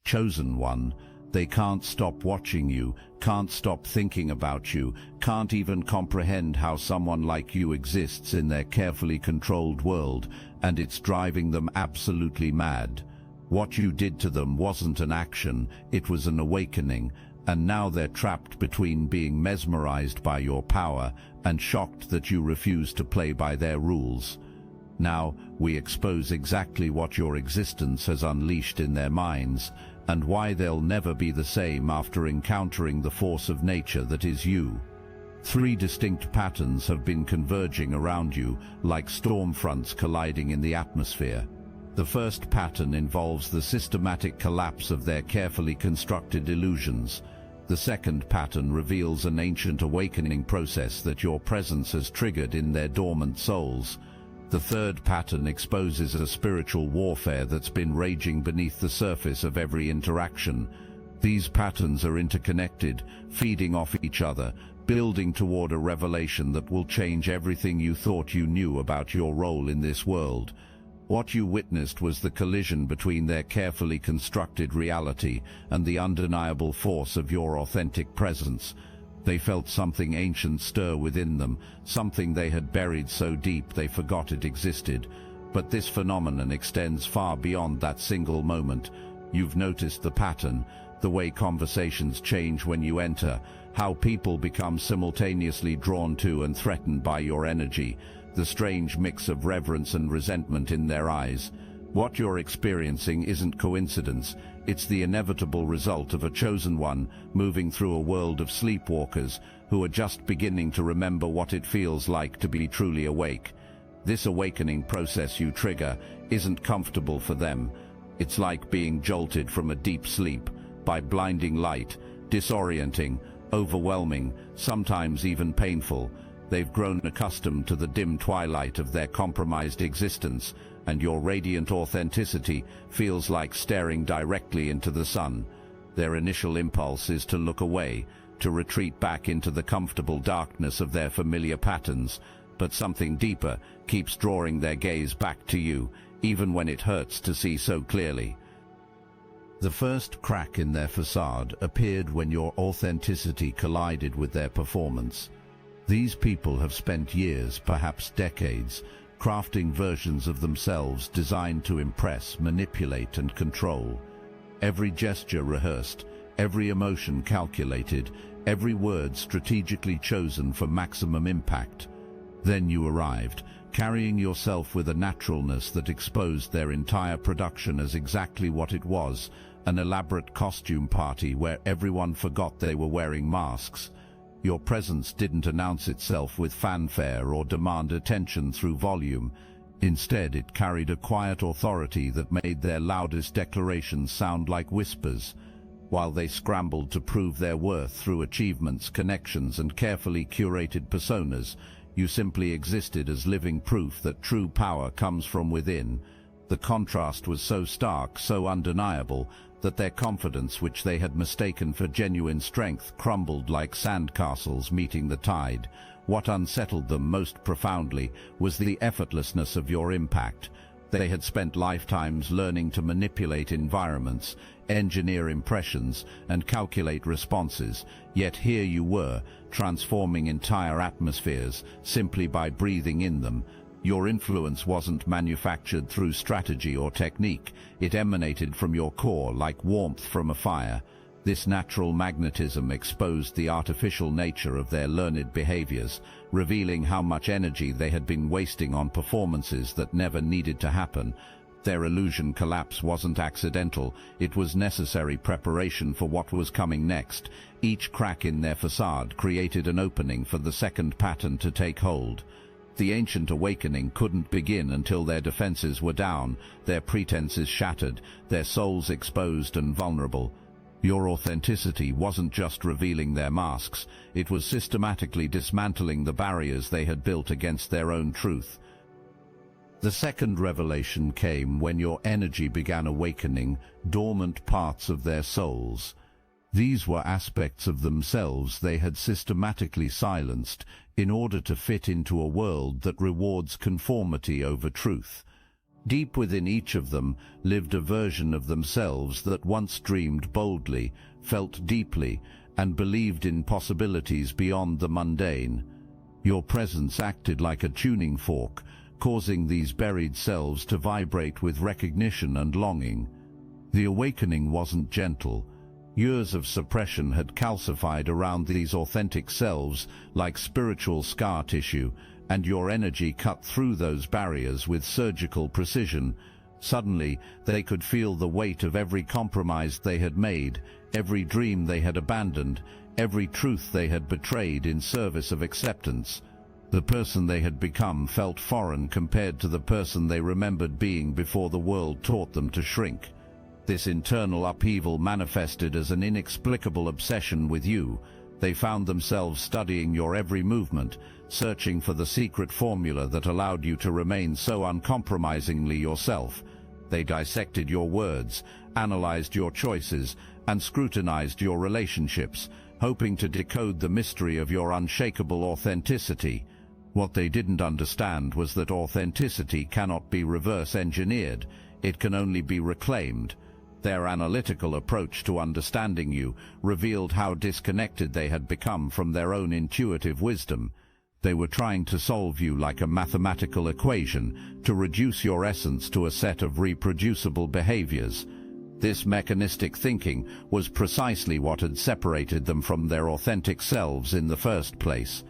Chosen one, they can't stop watching you, can't stop thinking about you, can't even comprehend how someone like you exists in their carefully controlled world, and it's driving them absolutely mad. What you did to them wasn't an action, it was an awakening, and now they're trapped between being mesmerized by your power and shocked that you refuse to play by their rules. Now, we expose exactly what your existence has unleashed in their minds, and why they'll never be the same after encountering the force of nature that is you. 3 distinct patterns have been converging around you, like storm fronts colliding in the atmosphere. The first pattern involves the systematic collapse of their carefully constructed illusions. The second pattern reveals an ancient awakening process that your presence has triggered in their dormant souls. The third pattern exposes a spiritual warfare that's been raging beneath the surface of every interaction. These patterns are interconnected, feeding off each other, building toward a revelation that will change everything you thought you knew about your role in this world. What you witnessed was the collision between their carefully constructed reality and the undeniable force of your authentic presence. They felt something ancient stir within them, something they had buried so deep they forgot it existed. But this phenomenon extends far beyond that single moment. You've noticed the pattern, the way conversations change when you enter, how people become simultaneously drawn to and threatened by your energy, the strange mix of reverence and resentment in their eyes. What you're experiencing isn't coincidence, it's the inevitable result of a chosen one moving through a world of sleepwalkers who are just beginning to remember what it feels like to be truly awake. This awakening process you trigger isn't comfortable for them. It's like being jolted from a deep sleep by blinding light, disorienting, overwhelming, sometimes even painful. They've grown accustomed to the dim twilight of their compromised existence, and your radiant authenticity feels like staring directly into the sun. Their initial impulse is to look away, to retreat back into the comfortable darkness of their familiar patterns, but something deeper keeps drawing their gaze back to you, even when it hurts to see so clearly. The first crack in their facade appeared when your authenticity collided with their performance. These people have spent years, perhaps decades, crafting versions of themselves designed to impress, manipulate, and control. Every gesture rehearsed, every emotion calculated, every word strategically chosen for maximum impact. Then you arrived, carrying yourself with a naturalness that exposed their entire production as exactly what it was, an elaborate costume party where everyone forgot they were wearing masks. Your presence didn't announce itself with fanfare or demand attention through volume. Instead, it carried a quiet authority that made their loudest declarations sound like whispers. While they scrambled to prove their worth through achievements, connections, and carefully curated personas, you simply existed as living proof that true power comes from within. The contrast was so stark, so undeniable, that their confidence, which they had mistaken for genuine strength, crumbled like sandcastles meeting the tide. What unsettled them most profoundly was the effortlessness of your impact. They had spent lifetimes learning to manipulate environments, engineer impressions, and calculate responses, yet here you were, transforming entire atmospheres simply by breathing in them. Your influence wasn't manufactured through strategy or technique. It emanated from your core like warmth from a fire. This natural magnetism exposed the artificial nature of their learned behaviors, revealing how much energy they had been wasting on performances that never needed to happen. Their illusion collapse wasn't accidental, it was necessary preparation for what was coming next. Each crack in their facade created an opening for the second pattern to take hold. The ancient awakening couldn't begin until their defenses were down, their pretenses shattered, their souls exposed and vulnerable. Your authenticity wasn't just revealing their masks, it was systematically dismantling the barriers they had built against their own truth. The second revelation came when your energy began awakening dormant parts of their souls. These were aspects of themselves they had systematically silenced in order to fit into a world that rewards conformity over truth. Deep within each of them lived a version of themselves that once dreamed boldly, felt deeply, and believed in possibilities beyond the mundane. Your presence acted like a tuning fork, causing these buried selves to vibrate with recognition and longing. The awakening wasn't gentle. Years of suppression had calcified around these authentic selves like spiritual scar tissue, and your energy cut through those barriers with surgical precision. Suddenly, they could feel the weight of every compromise they had made, every dream they had abandoned, every truth they had betrayed in service of acceptance. The person they had become felt foreign compared to the person they remembered being before the world taught them to shrink. This internal upheaval manifested as an inexplicable obsession with you. They found themselves studying your every movement, searching for the secret formula that allowed you to remain so uncompromisingly yourself. They dissected your words, analyzed your choices, and scrutinized your relationships, hoping to decode the mystery of your unshakable authenticity. What they didn't understand was that authenticity cannot be reverse-engineered. It can only be reclaimed. Their analytical approach to understanding you revealed how disconnected they had become from their own intuitive wisdom. They were trying to solve you like a mathematical equation, to reduce your essence to a set of reproducible behaviors. This mechanistic thinking was precisely what had separated them from their authentic selves in the first place.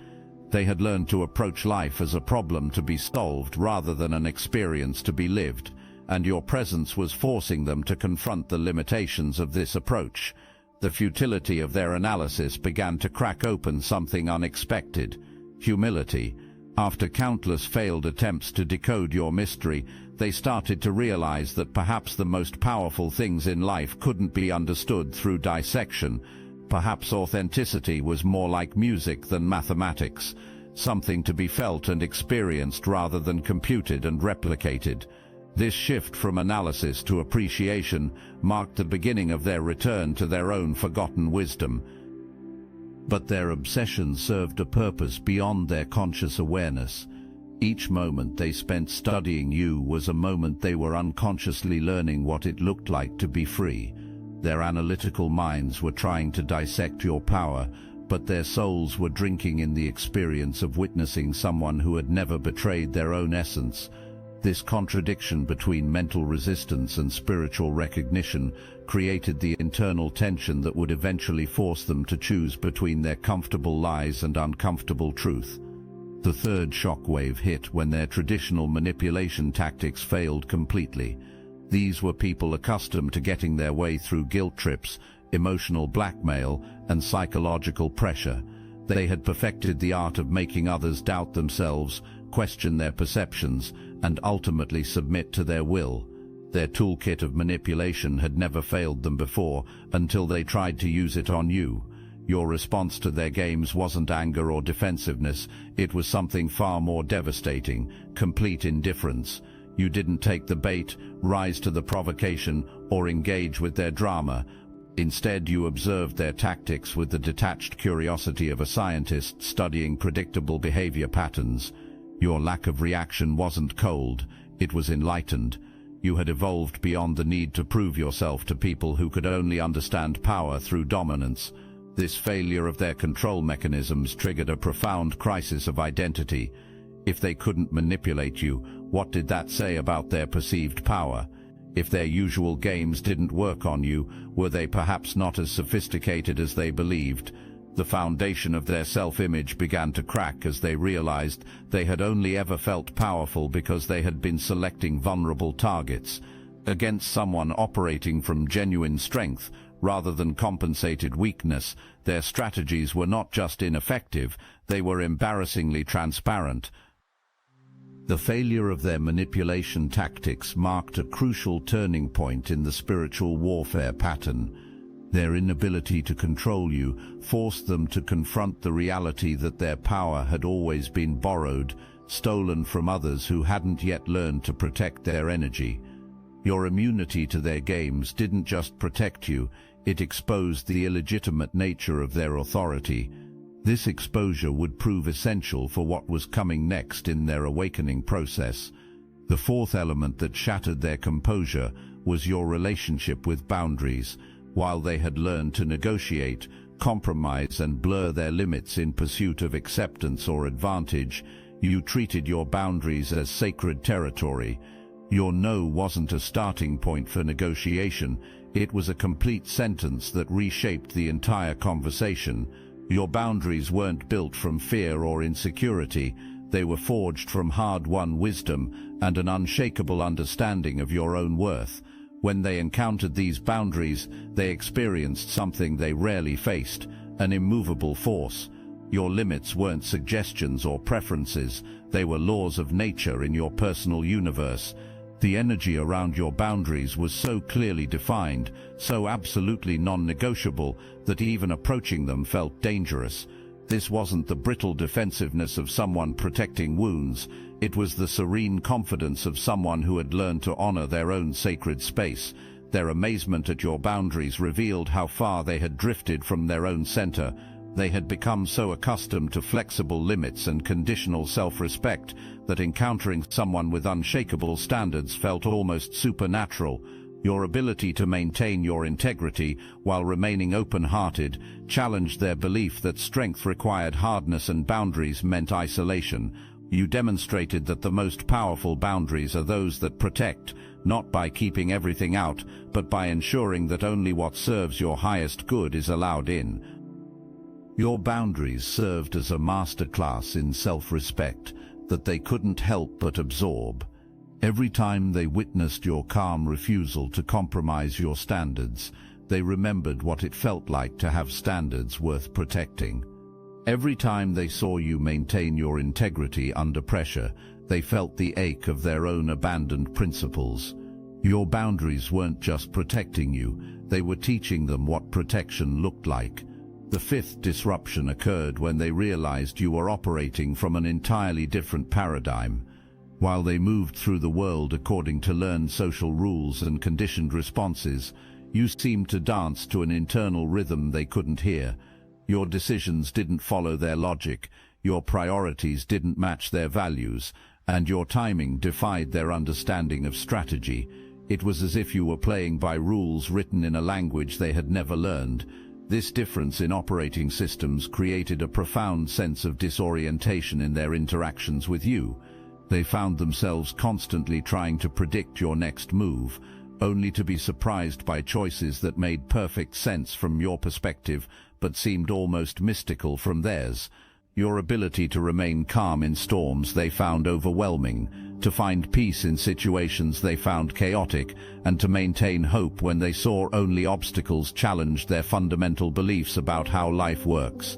They had learned to approach life as a problem to be solved rather than an experience to be lived, and your presence was forcing them to confront the limitations of this approach. The futility of their analysis began to crack open something unexpected: humility. After countless failed attempts to decode your mystery, they started to realize that perhaps the most powerful things in life couldn't be understood through dissection. Perhaps authenticity was more like music than mathematics, something to be felt and experienced rather than computed and replicated. This shift from analysis to appreciation marked the beginning of their return to their own forgotten wisdom. But their obsession served a purpose beyond their conscious awareness. Each moment they spent studying you was a moment they were unconsciously learning what it looked like to be free. Their analytical minds were trying to dissect your power, but their souls were drinking in the experience of witnessing someone who had never betrayed their own essence. This contradiction between mental resistance and spiritual recognition created the internal tension that would eventually force them to choose between their comfortable lies and uncomfortable truth. The third shockwave hit when their traditional manipulation tactics failed completely. These were people accustomed to getting their way through guilt trips, emotional blackmail, and psychological pressure. They had perfected the art of making others doubt themselves, question their perceptions, and ultimately submit to their will. Their toolkit of manipulation had never failed them before, until they tried to use it on you. Your response to their games wasn't anger or defensiveness, it was something far more devastating: complete indifference. You didn't take the bait, rise to the provocation, or engage with their drama. Instead, you observed their tactics with the detached curiosity of a scientist studying predictable behavior patterns. Your lack of reaction wasn't cold, it was enlightened. You had evolved beyond the need to prove yourself to people who could only understand power through dominance. This failure of their control mechanisms triggered a profound crisis of identity. If they couldn't manipulate you, what did that say about their perceived power? If their usual games didn't work on you, were they perhaps not as sophisticated as they believed? The foundation of their self-image began to crack as they realized they had only ever felt powerful because they had been selecting vulnerable targets. Against someone operating from genuine strength rather than compensated weakness, their strategies were not just ineffective, they were embarrassingly transparent. The failure of their manipulation tactics marked a crucial turning point in the spiritual warfare pattern. Their inability to control you forced them to confront the reality that their power had always been borrowed, stolen from others who hadn't yet learned to protect their energy. Your immunity to their games didn't just protect you, it exposed the illegitimate nature of their authority. This exposure would prove essential for what was coming next in their awakening process. The fourth element that shattered their composure was your relationship with boundaries. While they had learned to negotiate, compromise and blur their limits in pursuit of acceptance or advantage, you treated your boundaries as sacred territory. Your no wasn't a starting point for negotiation, it was a complete sentence that reshaped the entire conversation. Your boundaries weren't built from fear or insecurity, they were forged from hard-won wisdom and an unshakable understanding of your own worth. When they encountered these boundaries, they experienced something they rarely faced, an immovable force. Your limits weren't suggestions or preferences, they were laws of nature in your personal universe. The energy around your boundaries was so clearly defined, so absolutely non-negotiable, that even approaching them felt dangerous. This wasn't the brittle defensiveness of someone protecting wounds, it was the serene confidence of someone who had learned to honor their own sacred space. Their amazement at your boundaries revealed how far they had drifted from their own center. They had become so accustomed to flexible limits and conditional self-respect that encountering someone with unshakable standards felt almost supernatural. Your ability to maintain your integrity while remaining open-hearted challenged their belief that strength required hardness and boundaries meant isolation. You demonstrated that the most powerful boundaries are those that protect, not by keeping everything out, but by ensuring that only what serves your highest good is allowed in. Your boundaries served as a masterclass in self-respect that they couldn't help but absorb. Every time they witnessed your calm refusal to compromise your standards, they remembered what it felt like to have standards worth protecting. Every time they saw you maintain your integrity under pressure, they felt the ache of their own abandoned principles. Your boundaries weren't just protecting you, they were teaching them what protection looked like. The fifth disruption occurred when they realized you were operating from an entirely different paradigm. While they moved through the world according to learned social rules and conditioned responses, you seemed to dance to an internal rhythm they couldn't hear. Your decisions didn't follow their logic, your priorities didn't match their values, and your timing defied their understanding of strategy. It was as if you were playing by rules written in a language they had never learned. This difference in operating systems created a profound sense of disorientation in their interactions with you. They found themselves constantly trying to predict your next move, only to be surprised by choices that made perfect sense from your perspective, but seemed almost mystical from theirs. Your ability to remain calm in storms they found overwhelming, to find peace in situations they found chaotic, and to maintain hope when they saw only obstacles challenged their fundamental beliefs about how life works.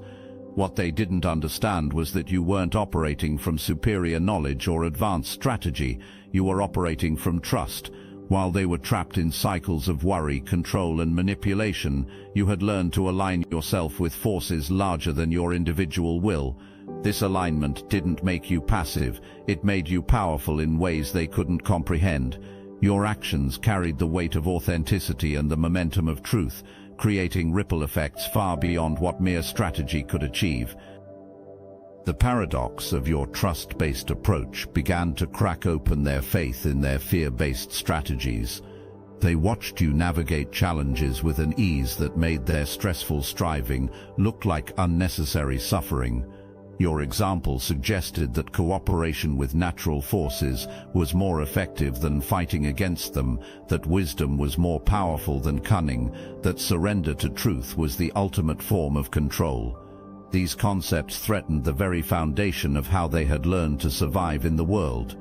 What they didn't understand was that you weren't operating from superior knowledge or advanced strategy, you were operating from trust. While they were trapped in cycles of worry, control and manipulation, you had learned to align yourself with forces larger than your individual will. This alignment didn't make you passive, it made you powerful in ways they couldn't comprehend. Your actions carried the weight of authenticity and the momentum of truth, creating ripple effects far beyond what mere strategy could achieve. The paradox of your trust-based approach began to crack open their faith in their fear-based strategies. They watched you navigate challenges with an ease that made their stressful striving look like unnecessary suffering. Your example suggested that cooperation with natural forces was more effective than fighting against them, that wisdom was more powerful than cunning, that surrender to truth was the ultimate form of control. These concepts threatened the very foundation of how they had learned to survive in the world.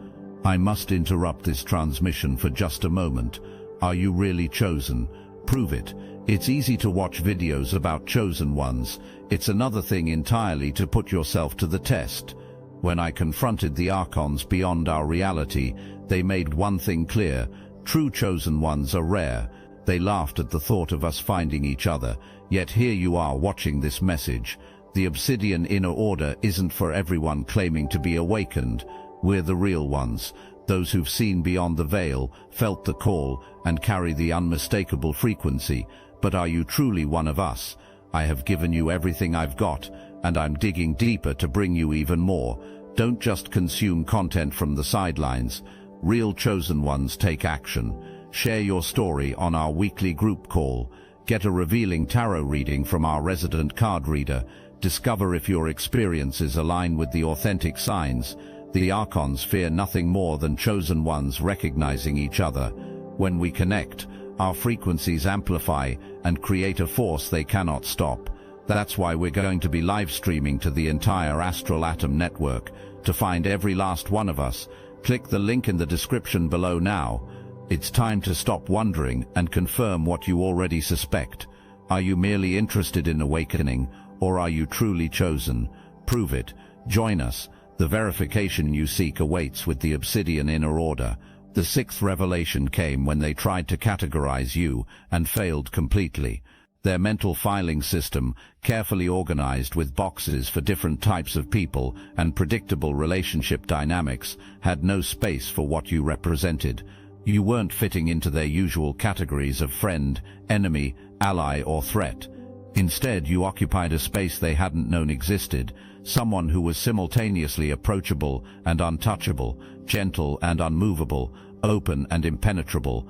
I must interrupt this transmission for just a moment. Are you really chosen? Prove it. It's easy to watch videos about chosen ones. It's another thing entirely to put yourself to the test. When I confronted the archons beyond our reality, they made one thing clear: true chosen ones are rare. They laughed at the thought of us finding each other, yet here you are watching this message. The Obsidian Inner Order isn't for everyone claiming to be awakened. We're the real ones, those who've seen beyond the veil, felt the call, and carry the unmistakable frequency. But are you truly one of us? I have given you everything I've got, and I'm digging deeper to bring you even more. Don't just consume content from the sidelines. Real chosen ones take action. Share your story on our weekly group call. Get a revealing tarot reading from our resident card reader. Discover if your experiences align with the authentic signs. The Archons fear nothing more than chosen ones recognizing each other. When we connect, our frequencies amplify and create a force they cannot stop. That's why we're going to be live streaming to the entire Astral Atom network. To find every last one of us, click the link in the description below now. It's time to stop wondering and confirm what you already suspect. Are you merely interested in awakening, or are you truly chosen? Prove it. Join us. The verification you seek awaits with the Obsidian Inner Order. The sixth revelation came when they tried to categorize you and failed completely. Their mental filing system, carefully organized with boxes for different types of people and predictable relationship dynamics, had no space for what you represented. You weren't fitting into their usual categories of friend, enemy, ally, or threat. Instead, you occupied a space they hadn't known existed, someone who was simultaneously approachable and untouchable, gentle and unmovable, open and impenetrable.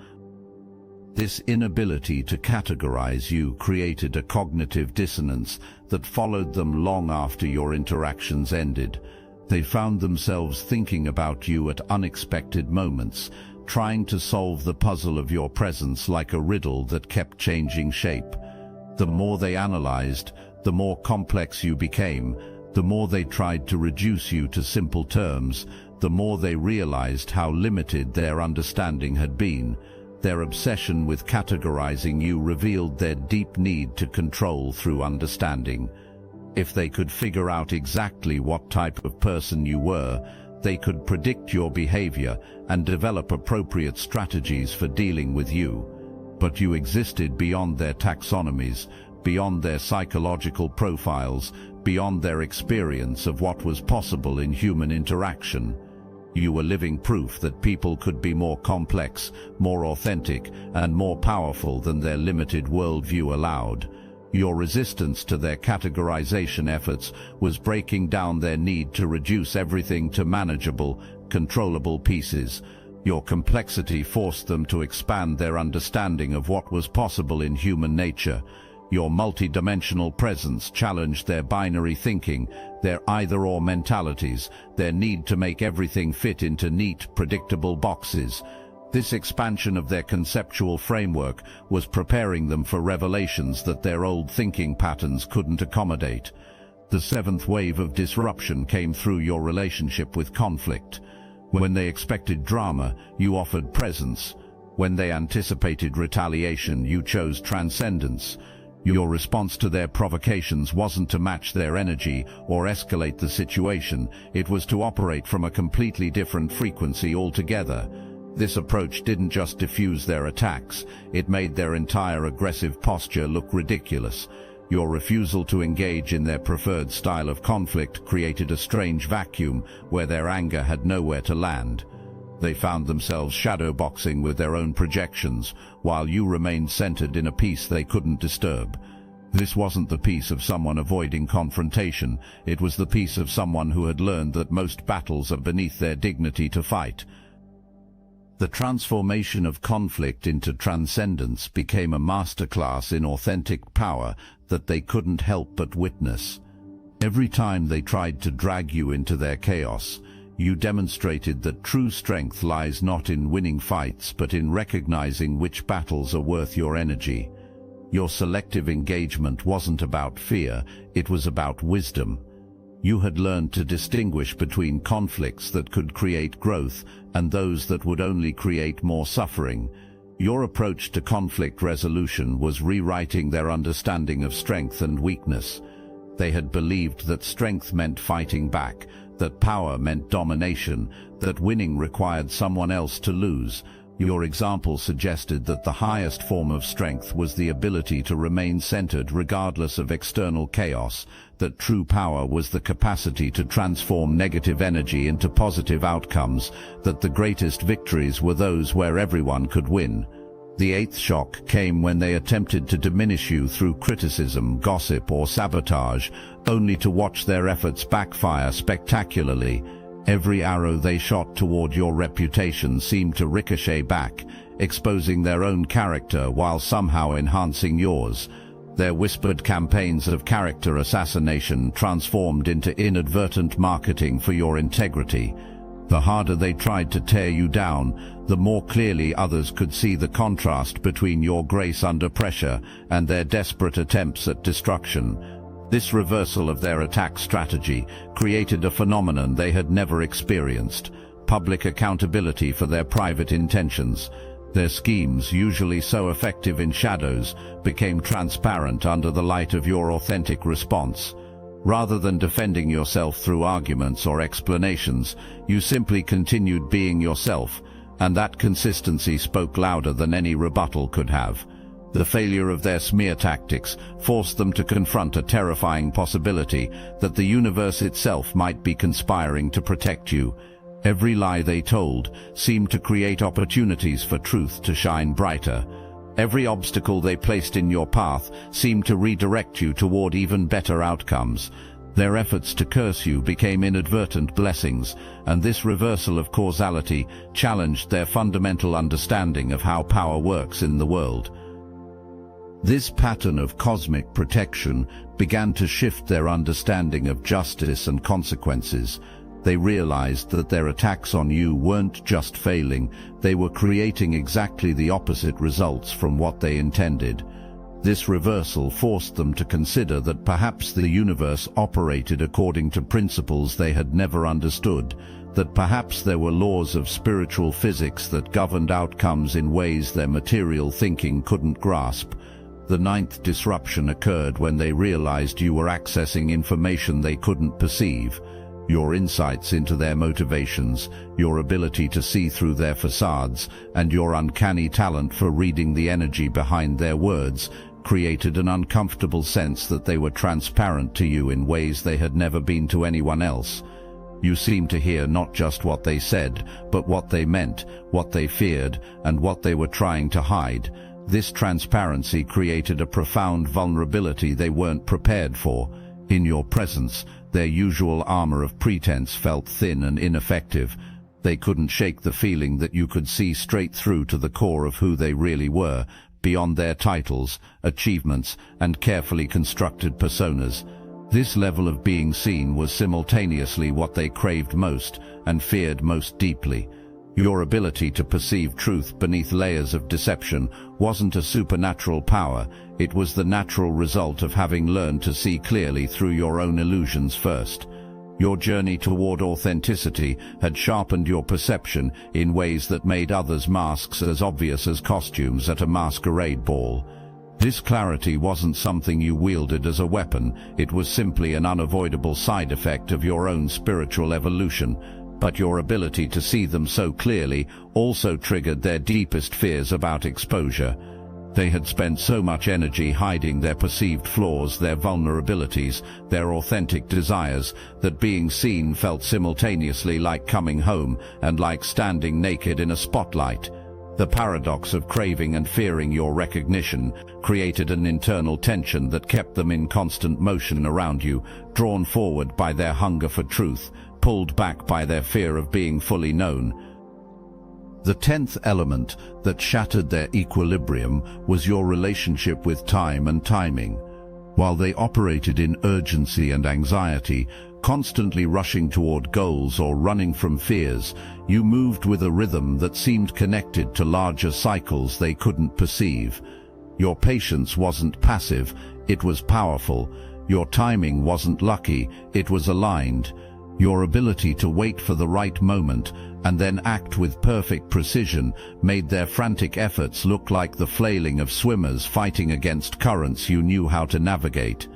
This inability to categorize you created a cognitive dissonance that followed them long after your interactions ended. They found themselves thinking about you at unexpected moments, trying to solve the puzzle of your presence like a riddle that kept changing shape. The more they analyzed, the more complex you became. The more they tried to reduce you to simple terms, the more they realized how limited their understanding had been. Their obsession with categorizing you revealed their deep need to control through understanding. If they could figure out exactly what type of person you were, they could predict your behavior and develop appropriate strategies for dealing with you. But you existed beyond their taxonomies, beyond their psychological profiles, beyond their experience of what was possible in human interaction. You were living proof that people could be more complex, more authentic, and more powerful than their limited worldview allowed. Your resistance to their categorization efforts was breaking down their need to reduce everything to manageable, controllable pieces. Your complexity forced them to expand their understanding of what was possible in human nature. Your multidimensional presence challenged their binary thinking, their either-or mentalities, their need to make everything fit into neat, predictable boxes. This expansion of their conceptual framework was preparing them for revelations that their old thinking patterns couldn't accommodate. The seventh wave of disruption came through your relationship with conflict. When they expected drama, you offered presence. When they anticipated retaliation, you chose transcendence. Your response to their provocations wasn't to match their energy or escalate the situation, it was to operate from a completely different frequency altogether. This approach didn't just diffuse their attacks, it made their entire aggressive posture look ridiculous. Your refusal to engage in their preferred style of conflict created a strange vacuum where their anger had nowhere to land. They found themselves shadowboxing with their own projections, while you remained centered in a peace they couldn't disturb. This wasn't the peace of someone avoiding confrontation, it was the peace of someone who had learned that most battles are beneath their dignity to fight. The transformation of conflict into transcendence became a masterclass in authentic power that they couldn't help but witness. Every time they tried to drag you into their chaos, you demonstrated that true strength lies not in winning fights but in recognizing which battles are worth your energy. Your selective engagement wasn't about fear, it was about wisdom. You had learned to distinguish between conflicts that could create growth and those that would only create more suffering. Your approach to conflict resolution was rewriting their understanding of strength and weakness. They had believed that strength meant fighting back, that power meant domination, that winning required someone else to lose. Your example suggested that the highest form of strength was the ability to remain centered regardless of external chaos, that true power was the capacity to transform negative energy into positive outcomes, that the greatest victories were those where everyone could win. The eighth shock came when they attempted to diminish you through criticism, gossip, or sabotage, only to watch their efforts backfire spectacularly. Every arrow they shot toward your reputation seemed to ricochet back, exposing their own character while somehow enhancing yours. Their whispered campaigns of character assassination transformed into inadvertent marketing for your integrity. The harder they tried to tear you down, the more clearly others could see the contrast between your grace under pressure and their desperate attempts at destruction. This reversal of their attack strategy created a phenomenon they had never experienced: public accountability for their private intentions. Their schemes, usually so effective in shadows, became transparent under the light of your authentic response. Rather than defending yourself through arguments or explanations, you simply continued being yourself, and that consistency spoke louder than any rebuttal could have. The failure of their smear tactics forced them to confront a terrifying possibility that the universe itself might be conspiring to protect you. Every lie they told seemed to create opportunities for truth to shine brighter. Every obstacle they placed in your path seemed to redirect you toward even better outcomes. Their efforts to curse you became inadvertent blessings, and this reversal of causality challenged their fundamental understanding of how power works in the world. This pattern of cosmic protection began to shift their understanding of justice and consequences. They realized that their attacks on you weren't just failing, they were creating exactly the opposite results from what they intended. This reversal forced them to consider that perhaps the universe operated according to principles they had never understood, that perhaps there were laws of spiritual physics that governed outcomes in ways their material thinking couldn't grasp. The ninth disruption occurred when they realized you were accessing information they couldn't perceive. Your insights into their motivations, your ability to see through their facades, and your uncanny talent for reading the energy behind their words created an uncomfortable sense that they were transparent to you in ways they had never been to anyone else. You seemed to hear not just what they said, but what they meant, what they feared, and what they were trying to hide. This transparency created a profound vulnerability they weren't prepared for. In your presence, their usual armor of pretense felt thin and ineffective. They couldn't shake the feeling that you could see straight through to the core of who they really were, beyond their titles, achievements, and carefully constructed personas. This level of being seen was simultaneously what they craved most and feared most deeply. Your ability to perceive truth beneath layers of deception wasn't a supernatural power, it was the natural result of having learned to see clearly through your own illusions first. Your journey toward authenticity had sharpened your perception in ways that made others' masks as obvious as costumes at a masquerade ball. This clarity wasn't something you wielded as a weapon, it was simply an unavoidable side effect of your own spiritual evolution. But your ability to see them so clearly also triggered their deepest fears about exposure. They had spent so much energy hiding their perceived flaws, their vulnerabilities, their authentic desires, that being seen felt simultaneously like coming home and like standing naked in a spotlight. The paradox of craving and fearing your recognition created an internal tension that kept them in constant motion around you, drawn forward by their hunger for truth, pulled back by their fear of being fully known. The 10th element that shattered their equilibrium was your relationship with time and timing. While they operated in urgency and anxiety, constantly rushing toward goals or running from fears, you moved with a rhythm that seemed connected to larger cycles they couldn't perceive. Your patience wasn't passive, it was powerful. Your timing wasn't lucky, it was aligned. Your ability to wait for the right moment and then act with perfect precision made their frantic efforts look like the flailing of swimmers fighting against currents you knew how to navigate.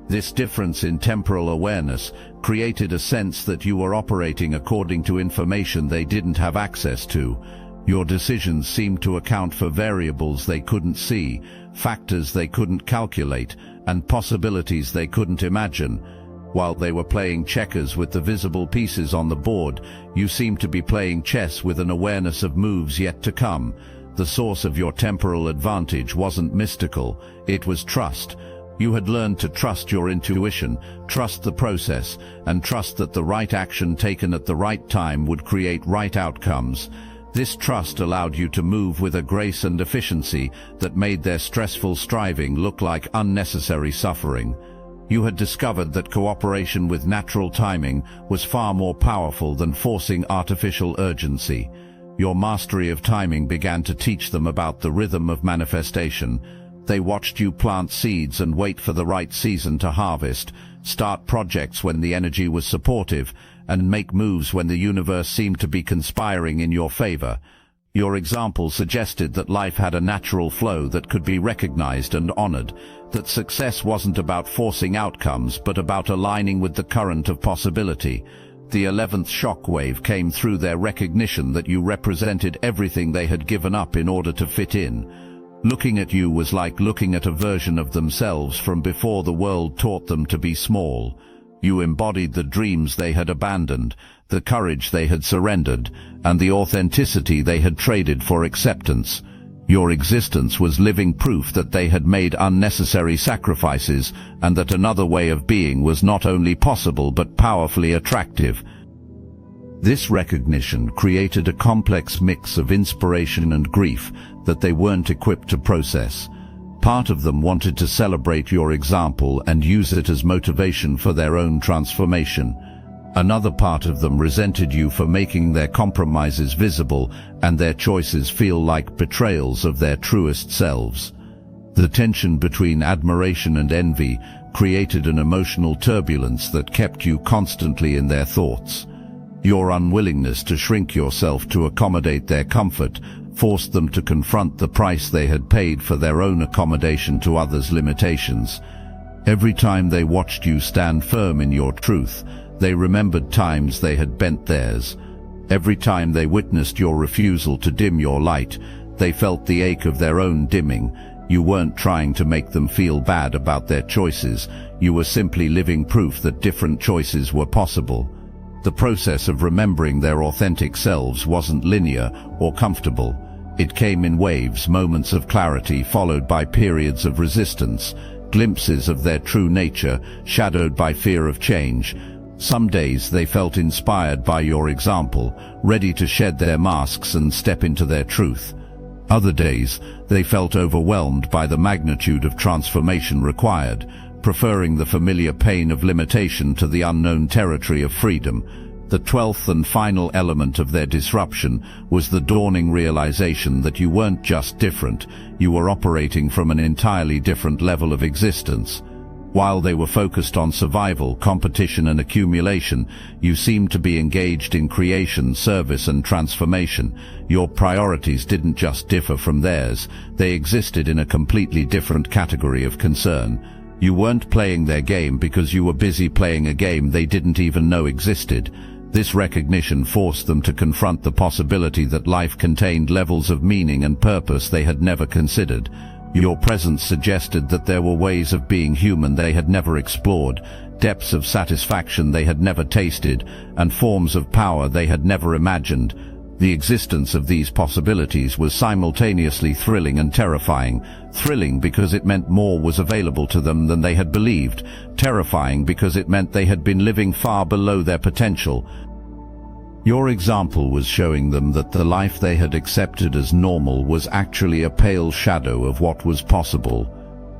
This difference in temporal awareness created a sense that you were operating according to information they didn't have access to. Your decisions seemed to account for variables they couldn't see, factors they couldn't calculate, and possibilities they couldn't imagine. While they were playing checkers with the visible pieces on the board, you seemed to be playing chess with an awareness of moves yet to come. The source of your temporal advantage wasn't mystical, it was trust. You had learned to trust your intuition, trust the process, and trust that the right action taken at the right time would create right outcomes. This trust allowed you to move with a grace and efficiency that made their stressful striving look like unnecessary suffering. You had discovered that cooperation with natural timing was far more powerful than forcing artificial urgency. Your mastery of timing began to teach them about the rhythm of manifestation. They watched you plant seeds and wait for the right season to harvest, start projects when the energy was supportive, and make moves when the universe seemed to be conspiring in your favor. Your example suggested that life had a natural flow that could be recognized and honored, that success wasn't about forcing outcomes but about aligning with the current of possibility. The 11th shock wave came through their recognition that you represented everything they had given up in order to fit in. Looking at you was like looking at a version of themselves from before the world taught them to be small. You embodied the dreams they had abandoned, the courage they had surrendered, and the authenticity they had traded for acceptance. Your existence was living proof that they had made unnecessary sacrifices and that another way of being was not only possible but powerfully attractive. This recognition created a complex mix of inspiration and grief that they weren't equipped to process. Part of them wanted to celebrate your example and use it as motivation for their own transformation. Another part of them resented you for making their compromises visible and their choices feel like betrayals of their truest selves. The tension between admiration and envy created an emotional turbulence that kept you constantly in their thoughts. Your unwillingness to shrink yourself to accommodate their comfort forced them to confront the price they had paid for their own accommodation to others' limitations. Every time they watched you stand firm in your truth, they remembered times they had bent theirs. Every time they witnessed your refusal to dim your light, they felt the ache of their own dimming. You weren't trying to make them feel bad about their choices. You were simply living proof that different choices were possible. The process of remembering their authentic selves wasn't linear or comfortable. It came in waves, moments of clarity followed by periods of resistance, glimpses of their true nature shadowed by fear of change. Some days they felt inspired by your example, ready to shed their masks and step into their truth. Other days they felt overwhelmed by the magnitude of transformation required, preferring the familiar pain of limitation to the unknown territory of freedom. The 12th and final element of their disruption was the dawning realization that you weren't just different, you were operating from an entirely different level of existence. While they were focused on survival, competition and accumulation, you seemed to be engaged in creation, service and transformation. Your priorities didn't just differ from theirs, they existed in a completely different category of concern. You weren't playing their game because you were busy playing a game they didn't even know existed. This recognition forced them to confront the possibility that life contained levels of meaning and purpose they had never considered. Your presence suggested that there were ways of being human they had never explored, depths of satisfaction they had never tasted, and forms of power they had never imagined. The existence of these possibilities was simultaneously thrilling and terrifying. Thrilling because it meant more was available to them than they had believed. Terrifying because it meant they had been living far below their potential. Your example was showing them that the life they had accepted as normal was actually a pale shadow of what was possible.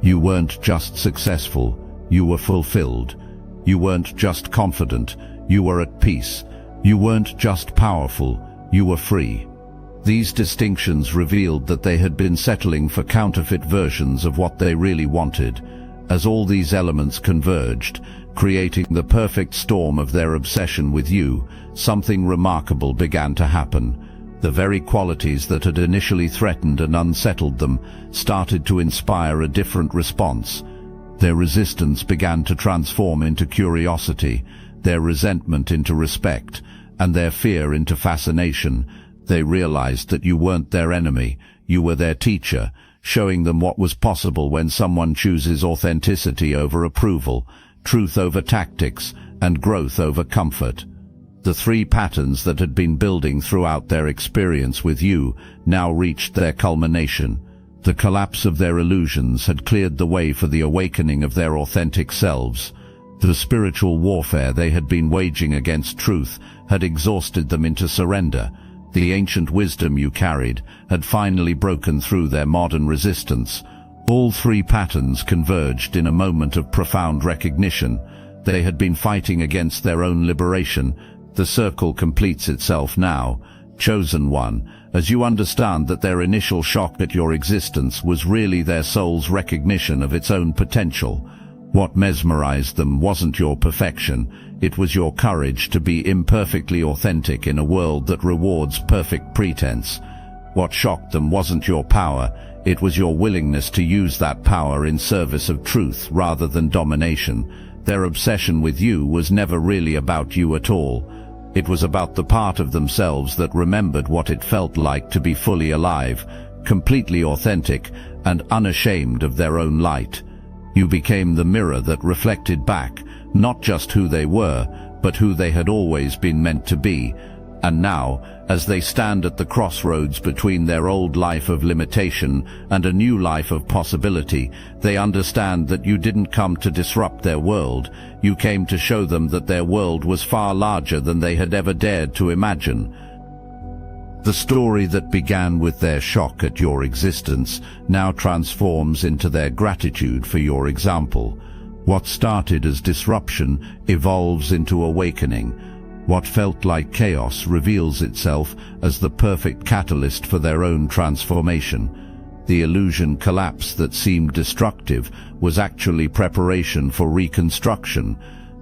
You weren't just successful, you were fulfilled. You weren't just confident, you were at peace. You weren't just powerful, you were free. These distinctions revealed that they had been settling for counterfeit versions of what they really wanted. As all these elements converged, creating the perfect storm of their obsession with you, something remarkable began to happen. The very qualities that had initially threatened and unsettled them started to inspire a different response. Their resistance began to transform into curiosity, their resentment into respect, and their fear into fascination. They realized that you weren't their enemy, you were their teacher, showing them what was possible when someone chooses authenticity over approval, truth over tactics, and growth over comfort. The three patterns that had been building throughout their experience with you now reached their culmination. The collapse of their illusions had cleared the way for the awakening of their authentic selves. The spiritual warfare they had been waging against truth had exhausted them into surrender. The ancient wisdom you carried had finally broken through their modern resistance. All three patterns converged in a moment of profound recognition. They had been fighting against their own liberation. The circle completes itself now. Chosen one, as you understand that their initial shock at your existence was really their soul's recognition of its own potential. What mesmerized them wasn't your perfection, it was your courage to be imperfectly authentic in a world that rewards perfect pretense. What shocked them wasn't your power, it was your willingness to use that power in service of truth rather than domination. Their obsession with you was never really about you at all. It was about the part of themselves that remembered what it felt like to be fully alive, completely authentic, and unashamed of their own light. You became the mirror that reflected back, not just who they were, but who they had always been meant to be. And now, as they stand at the crossroads between their old life of limitation and a new life of possibility, they understand that you didn't come to disrupt their world. You came to show them that their world was far larger than they had ever dared to imagine. The story that began with their shock at your existence now transforms into their gratitude for your example. What started as disruption evolves into awakening. What felt like chaos reveals itself as the perfect catalyst for their own transformation. The illusion collapse that seemed destructive was actually preparation for reconstruction.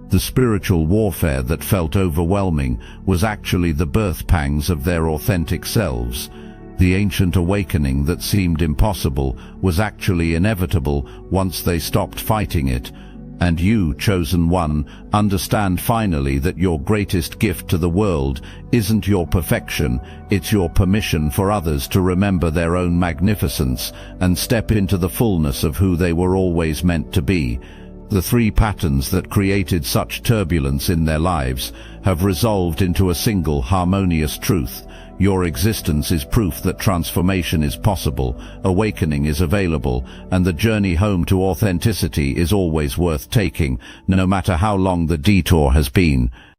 The spiritual warfare that felt overwhelming was actually the birth pangs of their authentic selves. The ancient awakening that seemed impossible was actually inevitable once they stopped fighting it. And you, chosen one, understand finally that your greatest gift to the world isn't your perfection, it's your permission for others to remember their own magnificence and step into the fullness of who they were always meant to be. The three patterns that created such turbulence in their lives have resolved into a single harmonious truth. Your existence is proof that transformation is possible, awakening is available, and the journey home to authenticity is always worth taking, no matter how long the detour has been.